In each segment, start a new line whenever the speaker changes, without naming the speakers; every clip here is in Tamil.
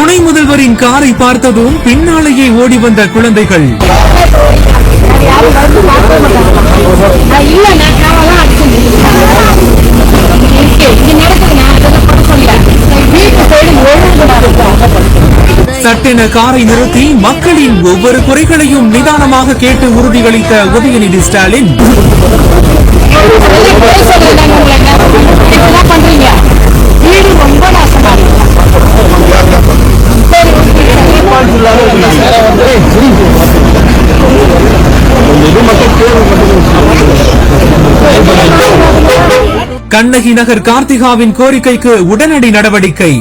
துணை முதல்வரின் காரை பார்த்ததும் பின்னாலேயே ஓடி வந்த குழந்தைகள். சட்டென காரை நிறுத்தி மக்களின் ஒவ்வொரு குறைகளையும் நிதானமாக கேட்டு உறுதியளித்த உதயநிதி ஸ்டாலின், கண்ணகி நகர் கார்த்திகாவின் கோரிக்கைக்கு உடனடி நடவடிக்கை.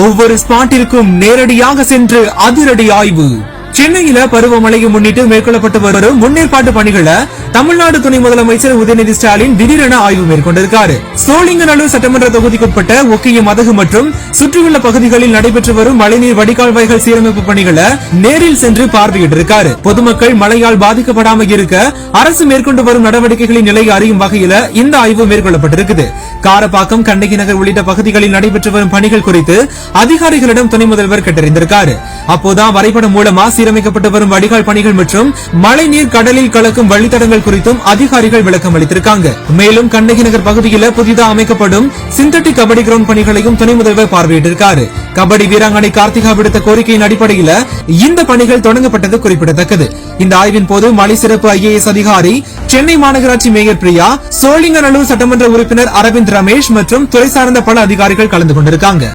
ஒவ்வொரு ஸ்பாட்டிற்கும் நேரடியாக சென்று அதிரடி ஆய்வு. சென்னையில பருவமழையை முன்னிட்டு மேற்கொள்ளப்பட்டு வரும் முன்னேற்பாட்டு பணிகளை தமிழ்நாடு துணை முதலமைச்சர் உதயநிதி ஸ்டாலின் திடீரென ஆய்வு மேற்கொண்டிருக்காரு. சோழிங்கநல்லூர் சட்டமன்ற தொகுதிக்குட்பட்ட ஒக்கிய மதகு மற்றும் சுற்றியுள்ள பகுதிகளில் நடைபெற்று வரும் மழைநீர் வடிகால்வாய்கள் சீரமைப்பு பணிகளை நேரில் சென்று பார்வையிட்டிருக்காரு. பொதுமக்கள் மழையால் பாதிக்கப்படாமல் இருக்க அரசு மேற்கொண்டு வரும் நடவடிக்கைகளின் நிலையை அறியும் வகையில இந்த ஆய்வு மேற்கொள்ளப்பட்டிருக்குது. காரப்பாக்கம், கண்ணகி நகர் உள்ளிட்ட பகுதிகளில் நடைபெற்று வரும் பணிகள் குறித்து அதிகாரிகளிடம் துணை முதல்வர் கேட்டறிந்திருக்காரு. அப்போதான் வரைபடம் மூலமா சீரமைக்கப்பட்டு வரும் வடிகால் பணிகள் மற்றும் மழைநீர் கடலில் கலக்கும் வழித்தடங்கள் குறித்தும் அதிகாரிகள் விளக்கம் அளித்திருக்காங்க. மேலும் கண்ணகி நகர் பகுதியில் புதிதாக அமைக்கப்படும் சிந்தட்டிக் கபடி கிரவுண்ட் பணிகளையும் துணை முதல்வர் பார்வையிட்டிருக்காரு. கபடி வீராங்கனை கார்த்திகா விடுத்த கோரிக்கையின் அடிப்படையில் இந்த பணிகள் தொடங்கப்பட்டது குறிப்பிடத்தக்கது. இந்த ஆய்வின் போது மலை சிறப்பு IAS அதிகாரி, சென்னை மாநகராட்சி மேயர் பிரியா, சோழிங்கநல்லூர் சட்டமன்ற உறுப்பினர் அரவிந்த் ரமேஷ் மற்றும் துறை சார்ந்த பல அதிகாரிகள் கலந்து கொண்டிருக்காங்க.